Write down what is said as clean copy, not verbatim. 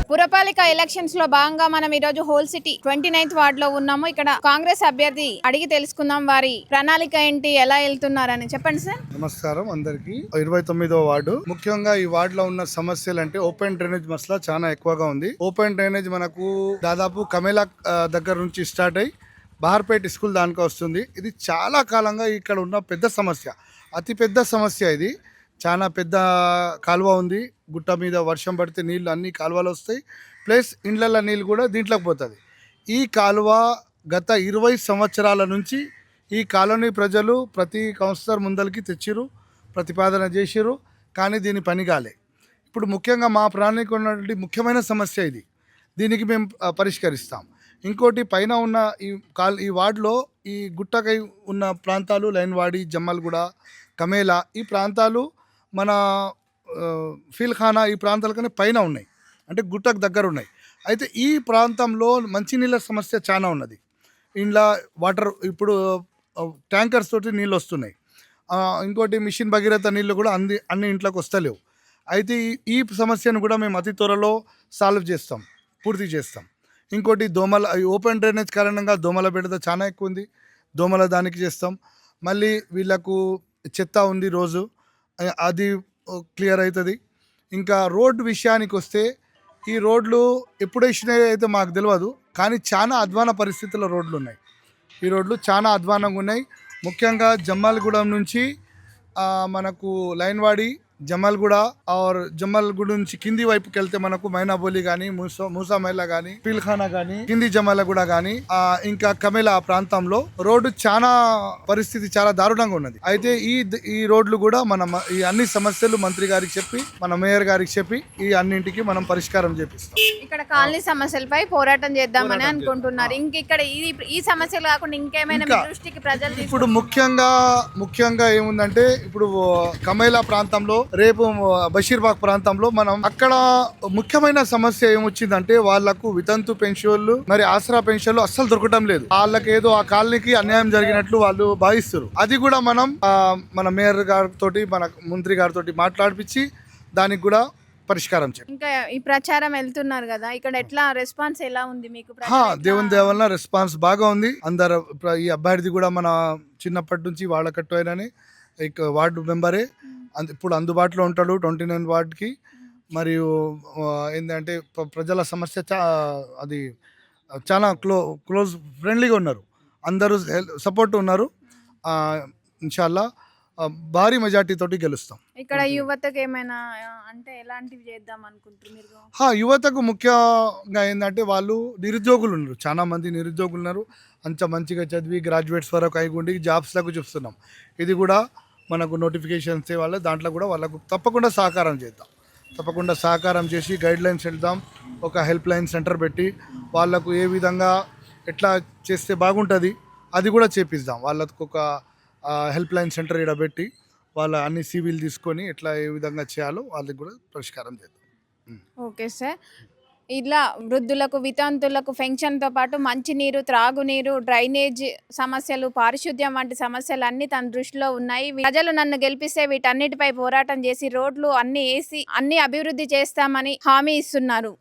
పురపాలిక elections లో భాగంగా మనం ఈ రోజు హోల్ సిటీ 29th వార్డ్ లో ఉన్నాము. ఇక్కడ కాంగ్రెస్ అభ్యర్థి అడిగి తెలుసుకుందాం వారి ప్రణాళిక ఏంటి, ఎలా వెళ్తున్నారని. చెప్పండి సార్. నమస్కారం అందరికి. 29వ వార్డు, ముఖ్యంగా ఈ వార్డు లో ఉన్న సమస్యలు అంటే ఓపెన్ డ్రైనేజ్ మసలా చాలా ఎక్కువగా ఉంది. ఓపెన్ డ్రైనేజ్ మనకు దాదాపు కమేలా దగ్గర నుంచి స్టార్ట్ అయ్యి బహార్పేట్ స్కూల్ దానికి వస్తుంది. ఇది చాలా కాలంగా ఇక్కడ ఉన్న పెద్ద సమస్య, అతి పెద్ద సమస్య. ఇది చాలా పెద్ద కాలువ ఉంది. గుట్ట మీద వర్షం పడితే నీళ్ళు అన్ని కాలువలు వస్తాయి, ప్లస్ ఇండ్ల నీళ్ళు కూడా దీంట్లోకి పోతుంది. ఈ కాలువ గత 20 సంవత్సరాల నుంచి ఈ కాలనీ ప్రజలు ప్రతి కౌన్సిలర్ ముందరికి తెచ్చిరు, ప్రతిపాదన చేసిరు, కానీ దీని పని కాలే. ఇప్పుడు ముఖ్యంగా మా ప్రాణానికి ఉన్నటువంటి ముఖ్యమైన సమస్య ఇది. దీనికి మేము పరిష్కరిస్తాం. ఇంకోటి, పైన ఉన్న ఈ వార్డులో ఈ గుట్టకై ఉన్న ప్రాంతాలు లైన్వాడి, జమ్మల్గూడ, కమేలా, ఈ ప్రాంతాలు మన ఫీల్ఖానా ఈ ప్రాంతాల కన్నా పైన ఉన్నాయి, అంటే గుట్టకు దగ్గర ఉన్నాయి. అయితే ఈ ప్రాంతంలో మంచినీళ్ళ సమస్య చాలా ఉన్నది. ఇంట్లో వాటర్ ఇప్పుడు ట్యాంకర్స్ తోటి నీళ్ళు వస్తున్నాయి. ఇంకోటి, మిషన్ భగీరథ నీళ్ళు కూడా అన్ని ఇంట్లోకి వస్తలేవు. అయితే ఈ సమస్యను కూడా మేము అతి త్వరలో సాల్వ్ చేస్తాం, పూర్తి చేస్తాం. ఇంకోటి, దోమల ఓపెన్ డ్రైనేజ్ కారణంగా దోమల బెడద చాలా ఎక్కువ ఉంది. దోమల దానికి చేస్తాం. మళ్ళీ వీళ్ళకు చెత్త ఉంది రోజు, అది క్లియర్ అవుతుంది. ఇంకా రోడ్డు విషయానికి వస్తే, ఈ రోడ్లు ఎప్పుడు వేసినాయి అయితే మాకు తెలియదు, కానీ చాలా అధ్వాన పరిస్థితుల్లో రోడ్లు ఉన్నాయి. ఈ రోడ్లు చాలా అధ్వానంగా ఉన్నాయి. ముఖ్యంగా జమ్మల్గూడెం నుంచి మనకు లైన్వాడి, జమ్మల్గూడ జమ్మల్గూడ నుంచి కింది వైపుకి వెళ్తే మనకు మైనాబోలి కానీ, మూసామైలా కానీ, పీల్ఖానా కానీ, కింది జమ్మలగూడ కానీ, ఇంకా కమేలా ప్రాంతంలో రోడ్డు చాలా పరిస్థితి చాలా దారుణంగా ఉన్నది. అయితే ఈ రోడ్లు కూడా మనం ఈ అన్ని సమస్యలు మంత్రి గారికి చెప్పి, మన మేయర్ గారికి చెప్పి ఈ అన్నింటికి మనం పరిష్కారం చేపిస్తాం. ఇక్కడ కాలనీ సమస్యలపై పోరాటం చేద్దామని అనుకుంటున్నారు. ఇంక ఇక్కడ ఈ సమస్యలు కాకుండా ఇంకేమైనా మీ దృష్టికి ప్రజలు ఇప్పుడు ముఖ్యంగా ఏముందంటే, ఇప్పుడు కమేలా ప్రాంతంలో, రేపు బషీర్బాగ్ ప్రాంతంలో మనం అక్కడ ముఖ్యమైన సమస్య ఏమొచ్చిందంటే, వాళ్లకు వితంతు పెన్షన్లు మరి ఆసరా పెన్షన్లు అస్సలు దొరకటం లేదు. వాళ్ళకి ఏదో ఆ కాలనీకి అన్యాయం జరిగినట్లు వాళ్ళు భావిస్తారు. అది కూడా మనం మన మేయర్ గారితో, మన మంత్రి గారితో మాట్లాడిపించి దానికి కూడా పరిష్కారం చేయాలి. ఇంకా ఈ ప్రచారం వెళ్తున్నారు కదా, ఇక్కడ ఎట్లా రెస్పాన్స్ ఎలా ఉంది మీకు? దేవుని దేవల్ల రెస్పాన్స్ బాగా ఉంది. అందరు ఈ అభ్యర్థి కూడా మన చిన్నప్పటి నుంచి వాడకట్టు అయినని వార్డు మెంబరే, ఇప్పుడు అందుబాటులో ఉంటాడు 29 వార్డుకి. మరియు ఏంటంటే ప్రజల సమస్య అది చాలా క్లోజ్ ఫ్రెండ్లీగా ఉన్నారు, అందరూ సపోర్ట్ ఉన్నారు. ఇన్షాల్లా భారీ మెజార్టీ తోటి గెలుస్తాం. ఇక్కడ యువతకు ఏమైనా అంటే ఎలాంటివి చేద్దాం అనుకుంటున్నారు? యువతకు ముఖ్యంగా ఏంటంటే, వాళ్ళు నిరుద్యోగులు ఉన్నారు, చాలా మంది నిరుద్యోగులు ఉన్నారు. అంత మంచిగా చదివి గ్రాడ్యుయేట్స్ వరకు అయిగుండి జాబ్స్లకు చూస్తున్నాం. ఇది కూడా మనకు నోటిఫికేషన్స్ వాళ్ళ దాంట్లో కూడా వాళ్ళకు తప్పకుండా సహకారం చేద్దాం. తప్పకుండా సహకారం చేసి గైడ్ లైన్స్ వెళ్దాం. ఒక హెల్ప్ లైన్ సెంటర్ పెట్టి వాళ్ళకు ఏ విధంగా ఎట్లా చేస్తే బాగుంటుంది అది కూడా చేపిద్దాం. వాళ్ళకు ఒక హెల్ప్ లైన్ సెంటర్ ఇక్కడ పెట్టి వాళ్ళ అన్ని సివిల్ తీసుకొని ఎట్లా ఏ విధంగా చేయాలో వాళ్ళకి కూడా పరిష్కారం చేద్దాం. Okay sir. ఇలా వృద్ధులకు, వితంతులకు పెన్షన్తో పాటు మంచినీరు, త్రాగునీరు, డ్రైనేజ్ సమస్యలు, పారిశుద్ధ్యం వంటి సమస్యలు అన్ని తన దృష్టిలో ఉన్నాయి. ప్రజలు నన్ను గెలిపిస్తే వీటన్నిటిపై పోరాటం చేసి రోడ్లు అన్ని వేసి అన్ని అభివృద్ధి చేస్తామని హామీ ఇస్తున్నారు.